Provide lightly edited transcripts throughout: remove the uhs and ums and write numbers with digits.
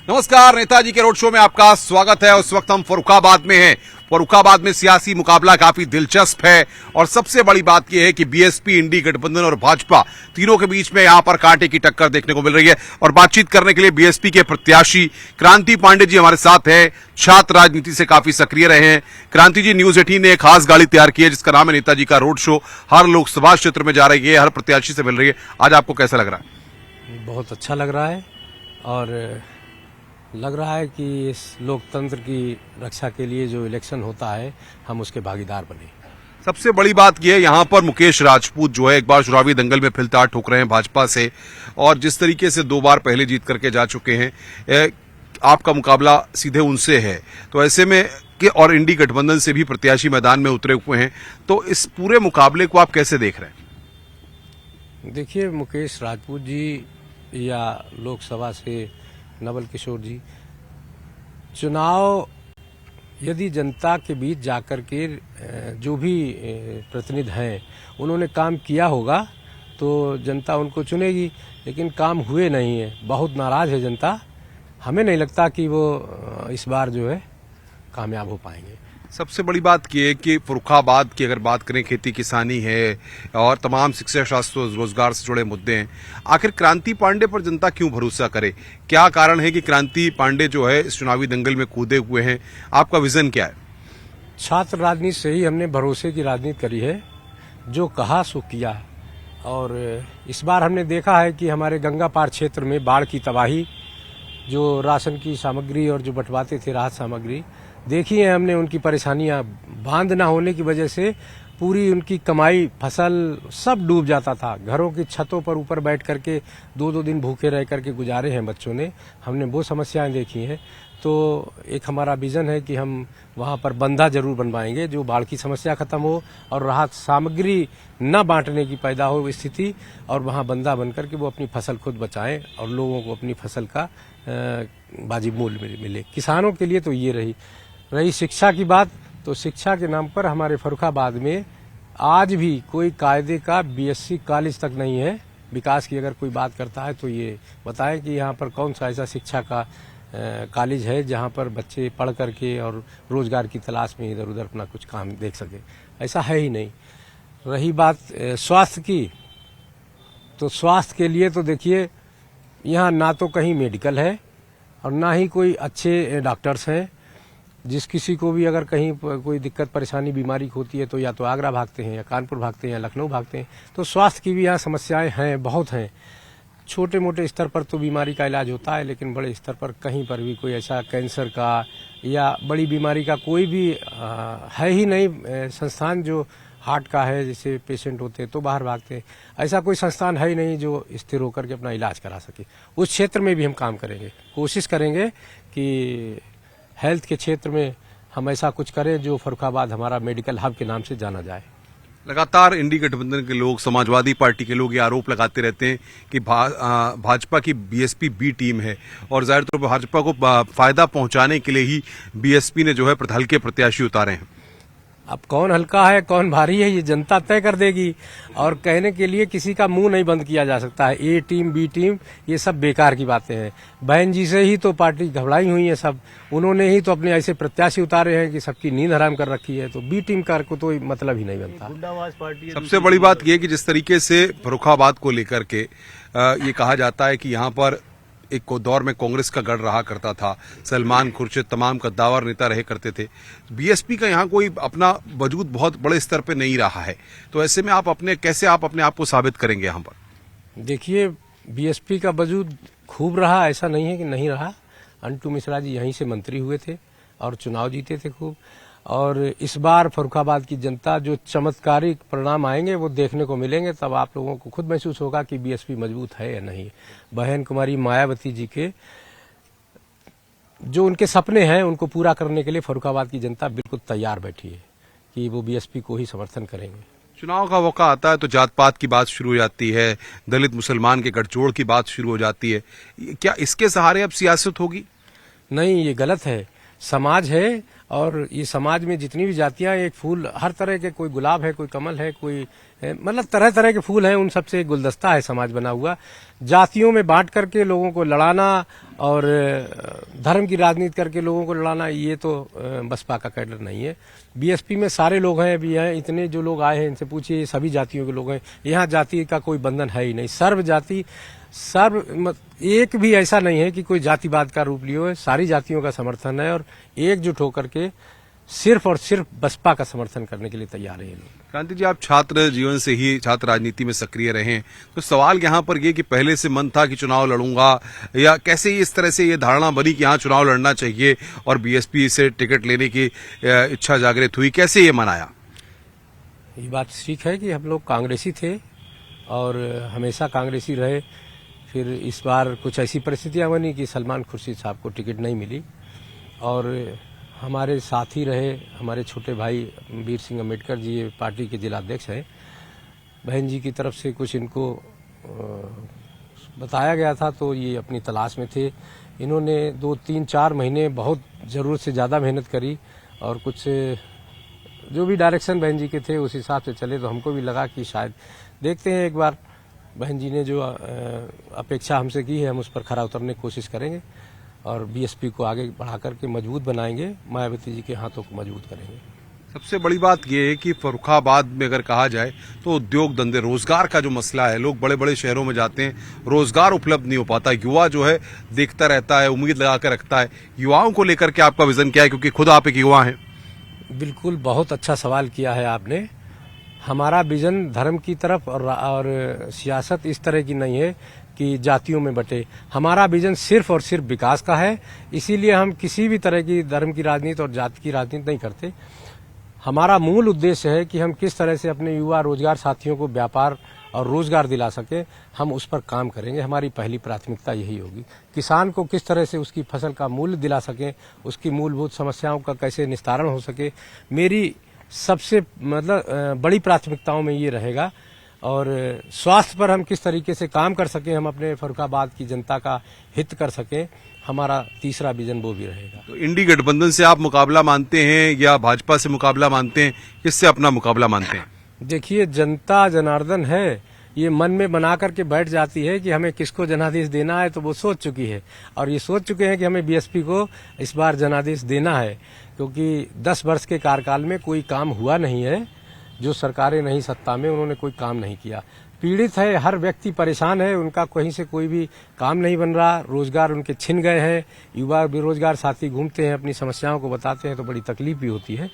नमस्कार, नेताजी के road show में आपका स्वागत है। उस वक्त हम फर्रुखाबाद में हैं। फर्रुखाबाद में सियासी मुकाबला काफी दिलचस्प है और सबसे बड़ी बात यह है कि बीएसपी, इंडी गठबंधन और भाजपा तीनों के बीच में यहां पर कांटे की टक्कर देखने को मिल रही है। और बातचीत करने के लिए बीएसपी के प्रत्याशी क्रांति पांडे जी हमारे साथ हैं। छात्र राजनीति से काफी सक्रिय रहे हैं। क्रांति जी, न्यूज 18 ने एक खास गाड़ी तैयार की है जिसका नाम है नेताजी का रोड शो। हर लोकसभा क्षेत्र में जा रही है, हर प्रत्याशी से मिल रही है। आज आपको कैसा लग रहा है? बहुत अच्छा लग रहा है और लग रहा है कि इस लोकतंत्र की रक्षा के लिए जो इलेक्शन होता है हम उसके भागीदार बने। सबसे बड़ी बात यह है यहां पर मुकेश राजपूत जो है एक बार चुनावी दंगल में फिलता ठोक रहे हैं भाजपा से, और जिस तरीके से 2 बार पहले जीत करके जा चुके हैं, आपका मुकाबला सीधे उनसे है। तो ऐसे में कि और इंडी गठबंधन से भी प्रत्याशी मैदान में उतरे हुए हैं, तो इस पूरे मुकाबले को आप कैसे देख रहे हैं? देखिए, मुकेश राजपूत जी या लोकसभा से नवल किशोर जी, चुनाव यदि जनता के बीच जाकर के जो भी प्रतिनिधि हैं उन्होंने काम किया होगा तो जनता उनको चुनेगी, लेकिन काम हुए नहीं है। बहुत नाराज है जनता। हमें नहीं लगता कि वो इस बार जो है कामयाब हो पाएंगे। सबसे बड़ी बात यह है कि फर्रुखाबाद की अगर बात करें, खेती किसानी है और तमाम शिक्षा, शास्त्र, रोजगार से जुड़े मुद्दे हैं। आखिर क्रांति पांडे पर जनता क्यों भरोसा करे? क्या कारण है कि क्रांति पांडे जो है इस चुनावी दंगल में कूदे हुए हैं? आपका विजन क्या है? छात्र राजनीति से ही हमने भरोसे की राजनीति करी है, जो कहा सो किया। और इस बार हमने देखा है कि हमारे गंगा पार क्षेत्र में बाढ़ की तबाही, जो राशन की सामग्री और जो बंटवाते थे राहत सामग्री, देखी है हमने उनकी परेशानियां। बांध न होने की वजह से पूरी उनकी कमाई, फसल सब डूब जाता था। घरों की छतों पर ऊपर बैठ करके 2-2 दिन भूखे रह करके गुजारे हैं बच्चों ने। हमने वो समस्याएं देखी हैं। तो एक हमारा विजन है कि हम वहां पर बंधा जरूर बनवाएंगे, जो बाढ़ की समस्या खत्म हो और राहत सामग्री न बांटने की पैदा हो स्थिति, और वहां बंधा बनकर के वो अपनी फसल खुद बचाएं और लोगों को अपनी फसल का वाजिब मूल्य मिले। किसानों के लिए तो ये रही शिक्षा की बात, तो शिक्षा के नाम पर हमारे फर्रुखाबाद में आज भी कोई कायदे का बीएससी कॉलेज तक नहीं है। विकास की अगर कोई बात करता है तो ये बताएं कि यहाँ पर कौन सा ऐसा शिक्षा का कॉलेज है जहाँ पर बच्चे पढ़ करके और रोजगार की तलाश में इधर उधर अपना कुछ काम देख सके। ऐसा है ही नहीं। रही बात स्वास्थ्य की, तो स्वास्थ्य के लिए तो देखिए यहाँ ना तो कहीं मेडिकल है और ना ही कोई अच्छे डॉक्टर्स हैं। जिस किसी को भी अगर कहीं कोई दिक्कत परेशानी बीमारी होती है तो या तो आगरा भागते हैं या कानपुर भागते हैं या लखनऊ भागते हैं। तो स्वास्थ्य की भी यहाँ समस्याएं हैं, बहुत हैं। छोटे मोटे स्तर पर तो बीमारी का इलाज होता है, लेकिन बड़े स्तर पर कहीं पर भी कोई ऐसा कैंसर का या बड़ी बीमारी का कोई भी है ही नहीं संस्थान। जो हार्ट का है, जैसे पेशेंट होते हैं तो बाहर भागते हैं, ऐसा कोई संस्थान है ही नहीं जो स्थिर होकर के अपना इलाज करा सके। उस क्षेत्र में भी हम काम करेंगे, कोशिश करेंगे कि हेल्थ के क्षेत्र में हम ऐसा कुछ करें जो फर्रुखाबाद हमारा मेडिकल हब के नाम से जाना जाए। लगातार इंडी गठबंधन के लोग, समाजवादी पार्टी के लोग ये आरोप लगाते रहते हैं कि भाजपा की बीएसपी बी टीम है, और जाहिर तौर पर भाजपा को फायदा पहुंचाने के लिए ही बीएसपी ने जो है हल्के प्रत्याशी उतारे हैं। अब कौन हल्का है कौन भारी है ये जनता तय कर देगी, और कहने के लिए किसी का मुंह नहीं बंद किया जा सकता है। ए टीम, बी टीम, ये सब बेकार की बातें हैं। बहन जी से ही तो पार्टी घबराई हुई है सब। उन्होंने ही तो अपने ऐसे प्रत्याशी उतारे हैं कि सबकी नींद हराम कर रखी है। तो बी टीम का को तो मतलब ही नहीं बनता। सबसे बड़ी बात यह कि जिस तरीके से फर्रुखाबाद को लेकर के ये कहा जाता है कि यहाँ पर एक दौर में कांग्रेस का गढ़ रहा करता था, सलमान खुर्शीद तमाम कद्दावर नेता रहे करते थे। बीएसपी का यहाँ कोई अपना वजूद बहुत बड़े स्तर पे नहीं रहा है। तो ऐसे में आप कैसे अपने आप को साबित करेंगे यहाँ पर? देखिए, बीएसपी का वजूद खूब रहा, ऐसा नहीं है कि नहीं रहा। अंटू मिश्रा जी यहीं से मंत्री हुए थे और चुनाव जीते थे खूब। और इस बार फर्रुखाबाद की जनता जो चमत्कारिक परिणाम आएंगे वो देखने को मिलेंगे, तब आप लोगों को खुद महसूस होगा कि बीएसपी मजबूत है या नहीं। बहन कुमारी मायावती जी के जो उनके सपने हैं उनको पूरा करने के लिए फर्रुखाबाद की जनता बिल्कुल तैयार बैठी है कि वो बीएसपी को ही समर्थन करेंगे। चुनाव का मौका आता है तो जात पात की बात शुरू हो जाती है, दलित मुसलमान के गठजोड़ की बात शुरू हो जाती है। क्या इसके सहारे अब सियासत होगी? नहीं, ये गलत है। समाज है और ये समाज में जितनी भी जातियां, एक फूल हर तरह के, कोई गुलाब है, कोई कमल है, कोई मतलब तरह तरह के फूल हैं, उन सबसे एक गुलदस्ता है समाज बना हुआ। जातियों में बांट करके लोगों को लड़ाना और धर्म की राजनीति करके लोगों को लड़ाना, ये तो बसपा का कैडर नहीं है। बीएसपी में सारे लोग हैं, अभी हैं इतने जो लोग आए हैं, इनसे पूछिए, ये सभी जातियों के लोग हैं। यहाँ जाति का कोई बंधन है ही नहीं। सर्व जाति, एक भी ऐसा नहीं है कि कोई जातिवाद का रूप लियो है। सारी जातियों का समर्थन है और एकजुट होकर के सिर्फ और सिर्फ बसपा का समर्थन करने के लिए तैयार है ये लोग। क्रांति जी, आप छात्र जीवन से ही छात्र राजनीति में सक्रिय रहे हैं, तो सवाल यहाँ पर ये कि पहले से मन था कि चुनाव लड़ूंगा, या कैसे इस तरह से ये धारणा बनी कि यहाँ चुनाव लड़ना चाहिए और बीएसपी से टिकट लेने की इच्छा जागृत हुई, कैसे ये मन आया? ये बात ठीक है कि हम लोग कांग्रेसी थे और हमेशा कांग्रेसी रहे। फिर इस बार कुछ ऐसी परिस्थितियां बनी कि सलमान खुर्शीद साहब को टिकट नहीं मिली और हमारे साथी रहे हमारे छोटे भाई वीर सिंह अम्बेडकर जी, ये पार्टी के जिलाध्यक्ष हैं। बहन जी की तरफ से कुछ इनको बताया गया था, तो ये अपनी तलाश में थे। इन्होंने 2-3-4 महीने बहुत ज़रूरत से ज़्यादा मेहनत करी और कुछ जो भी डायरेक्शन बहन जी के थे उस हिसाब से चले, तो हमको भी लगा कि शायद देखते हैं एक बार। बहन जी ने जो अपेक्षा हमसे की है, हम उस पर खरा उतरने की कोशिश करेंगे और बीएसपी को आगे बढ़ा करके मजबूत बनाएंगे, मायावती जी के हाथों को मजबूत करेंगे। सबसे बड़ी बात यह है कि फर्रुखाबाद में अगर कहा जाए तो उद्योग धंधे, रोजगार का जो मसला है, लोग बड़े बड़े शहरों में जाते हैं, रोजगार उपलब्ध नहीं हो पाता। युवा जो है देखता रहता है, उम्मीद लगा कर रखता है। युवाओं को लेकर के आपका विजन क्या है, क्योंकि खुद आप एक युवा हैं? बिल्कुल, बहुत अच्छा सवाल किया है आपने। हमारा विजन धर्म की तरफ और सियासत इस तरह की नहीं है कि जातियों में बटे। हमारा विजन सिर्फ और सिर्फ विकास का है। इसीलिए हम किसी भी तरह की धर्म की राजनीति और जाति की राजनीति नहीं करते। हमारा मूल उद्देश्य है कि हम किस तरह से अपने युवा रोजगार साथियों को व्यापार और रोजगार दिला सके, हम उस पर काम करेंगे। हमारी पहली प्राथमिकता यही होगी। किसान को किस तरह से उसकी फसल का मूल्य दिला सकें, उसकी मूलभूत समस्याओं का कैसे निस्तारण हो सके, मेरी सबसे बड़ी प्राथमिकताओं में ये रहेगा। और स्वास्थ्य पर हम किस तरीके से काम कर सकें, हम अपने फर्रुखाबाद की जनता का हित कर सकें, हमारा तीसरा विजन वो भी रहेगा। तो इंडी गठबंधन से आप मुकाबला मानते हैं या भाजपा से मुकाबला मानते हैं, किससे अपना मुकाबला मानते हैं? देखिए, जनता जनार्दन है, ये मन में बना करके बैठ जाती है कि हमें किसको जनादेश देना है, तो वो सोच चुकी है और ये सोच चुके हैं कि हमें बीएसपी को इस बार जनादेश देना है, क्योंकि 10 वर्ष के कार्यकाल में कोई काम हुआ नहीं है। जो सरकारें नहीं सत्ता में, उन्होंने कोई काम नहीं किया। पीड़ित है, हर व्यक्ति परेशान है, उनका कहीं से कोई भी काम नहीं बन रहा, रोजगार उनके छिन गए हैं। युवा बेरोजगार साथी घूमते हैं, अपनी समस्याओं को बताते हैं, तो बड़ी तकलीफ भी होती है।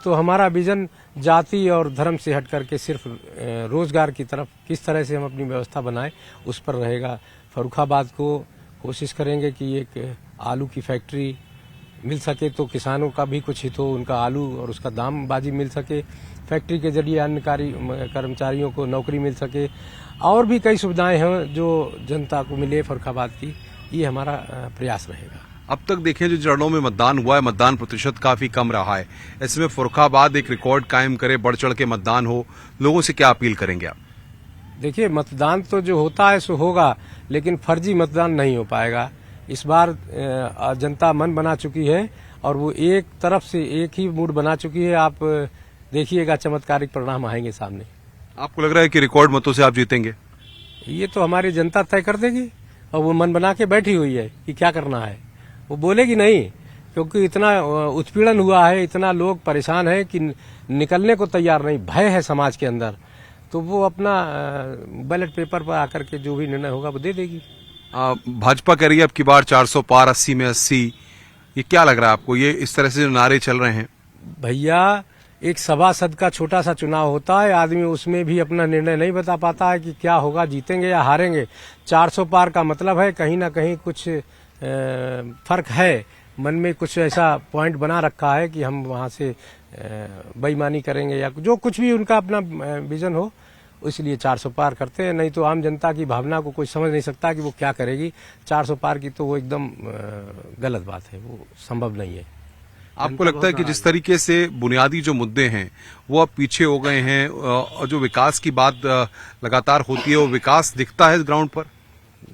तो हमारा विजन जाति और धर्म से हट करके सिर्फ रोजगार की तरफ किस तरह से हम अपनी व्यवस्था बनाएं, उस पर रहेगा। फर्रुखाबाद को कोशिश करेंगे कि एक आलू की फैक्ट्री मिल सके, तो किसानों का भी कुछ हित हो, उनका आलू और उसका दाम बाजी मिल सके, फैक्ट्री के जरिए अन्य कर्मचारियों को नौकरी मिल सके, और भी कई सुविधाएं हैं जो जनता को मिले फर्रुखाबाद की। ये हमारा प्रयास रहेगा। अब तक देखें जो चरणों में मतदान हुआ है, मतदान प्रतिशत काफी कम रहा है। ऐसे में फर्रुखाबाद एक रिकॉर्ड कायम करे, बढ़ चढ़ के मतदान हो, लोगों से क्या अपील करेंगे आप? देखिए, मतदान तो जो होता है सो होगा, लेकिन फर्जी मतदान नहीं हो पाएगा। इस बार जनता मन बना चुकी है और वो एक तरफ से एक ही मूड बना चुकी है। आप देखिएगा, चमत्कारिक परिणाम आएंगे सामने। आपको लग रहा है कि रिकॉर्ड मतों से आप जीतेंगे? ये तो हमारी जनता तय कर देगी और वो मन बना के बैठी हुई है कि क्या करना है। वो बोलेगी नहीं, क्योंकि इतना उत्पीड़न हुआ है, इतना लोग परेशान है कि निकलने को तैयार नहीं, भय है समाज के अंदर। तो वो अपना बैलेट पेपर पर आकर के जो भी निर्णय होगा वो दे देगी। भाजपा कह रही है अब की बार 400 पार, 80 में 80। ये क्या लग रहा है आपको, ये इस तरह से जो नारे चल रहे हैं? भैया, एक सभासद का छोटा सा चुनाव होता है, आदमी उसमें भी अपना निर्णय नहीं बता पाता है कि क्या होगा, जीतेंगे या हारेंगे। 400 पार का मतलब है कहीं ना कहीं कुछ फर्क है, मन में कुछ ऐसा पॉइंट बना रखा है कि हम वहां से बेईमानी करेंगे या जो कुछ भी उनका अपना विजन हो, इसलिए 400 पार करते हैं। नहीं तो आम जनता की भावना को कोई समझ नहीं सकता कि वो क्या करेगी। 400 पार की तो वो एकदम गलत बात है, वो संभव नहीं है। आपको लगता है कि जिस तरीके से बुनियादी जो मुद्दे हैं वो अब पीछे हो गए हैं और जो विकास की बात लगातार होती है, वो विकास दिखता है ग्राउंड पर?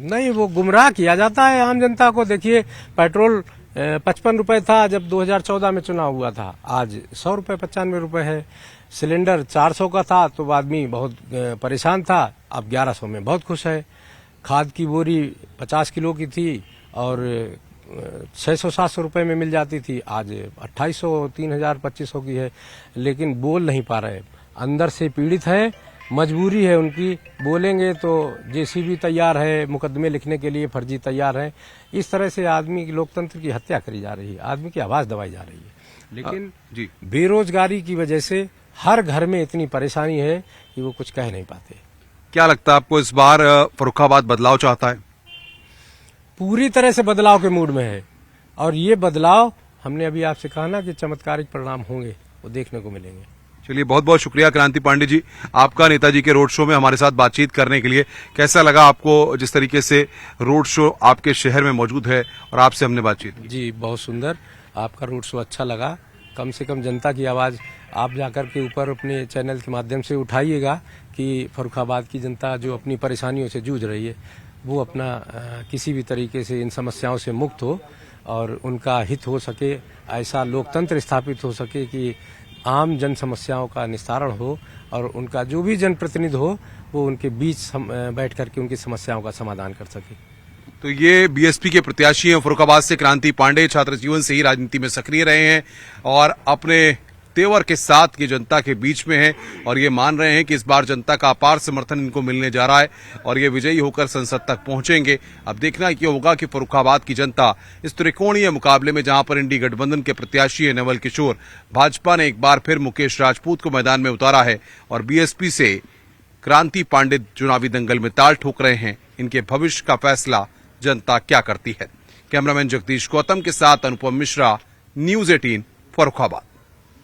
नहीं, वो गुमराह किया जाता है आम जनता को। देखिए, पेट्रोल 55 रुपए था जब 2014 में चुनाव हुआ था, आज 100 रुपए 95 रुपए है। सिलेंडर 400 का था तो आदमी बहुत परेशान था, अब 1100 में बहुत खुश है। खाद की बोरी 50 किलो की थी और 600-700 रुपए में मिल जाती थी, आज 2800, 3000, 2500 की है, लेकिन बोल नहीं पा रहे, अंदर से पीड़ित है, मजबूरी है उनकी। बोलेंगे तो जेसीबी तैयार है, मुकदमे लिखने के लिए फर्जी तैयार है। इस तरह से आदमी की, लोकतंत्र की हत्या करी जा रही है, आदमी की आवाज दबाई जा रही है। लेकिन जी बेरोजगारी की वजह से हर घर में इतनी परेशानी है कि वो कुछ कह नहीं पाते। क्या लगता है आपको, इस बार फर्रुखाबाद बदलाव चाहता है? पूरी तरह से बदलाव के मूड में है, और ये बदलाव हमने अभी आपसे कहा ना कि चमत्कारिक परिणाम होंगे, वो देखने को मिलेंगे। चलिए, बहुत बहुत शुक्रिया क्रांति पांडे जी, आपका नेताजी के रोड शो में हमारे साथ बातचीत करने के लिए। कैसा लगा आपको जिस तरीके से रोड शो आपके शहर में मौजूद है और आपसे हमने बातचीत की? जी बहुत सुंदर, आपका रोड शो अच्छा लगा। कम से कम जनता की आवाज आप जाकर के ऊपर अपने चैनल के माध्यम से उठाइएगा कि फर्रुखाबाद की जनता जो अपनी परेशानियों से जूझ रही है वो अपना किसी भी तरीके से इन समस्याओं से मुक्त हो और उनका हित हो सके, ऐसा लोकतंत्र स्थापित हो सके कि आम जन समस्याओं का निस्तारण हो और उनका जो भी जनप्रतिनिधि हो वो उनके बीच बैठ करके उनकी समस्याओं का समाधान कर सके। तो ये बीएसपी के प्रत्याशी हैं फर्रुखाबाद से क्रांति पांडे, छात्र जीवन से ही राजनीति में सक्रिय रहे हैं और अपने तेवर के साथ ये जनता के बीच में है और ये मान रहे हैं कि इस बार जनता का अपार समर्थन इनको मिलने जा रहा है और ये विजयी होकर संसद तक पहुंचेंगे। अब देखना ये होगा कि फर्रुखाबाद की जनता इस त्रिकोणीय मुकाबले में, जहां पर इंडी गठबंधन के प्रत्याशी है नवल किशोर, भाजपा ने एक बार फिर मुकेश राजपूत को मैदान में उतारा है और बीएसपी से क्रांति पांडे चुनावी दंगल में ताल ठोक रहे हैं। इनके भविष्य का फैसला जनता क्या करती है। कैमरामैन जगदीश गौतम के साथ अनुपम मिश्रा, न्यूज़ 18 फर्रुखाबाद।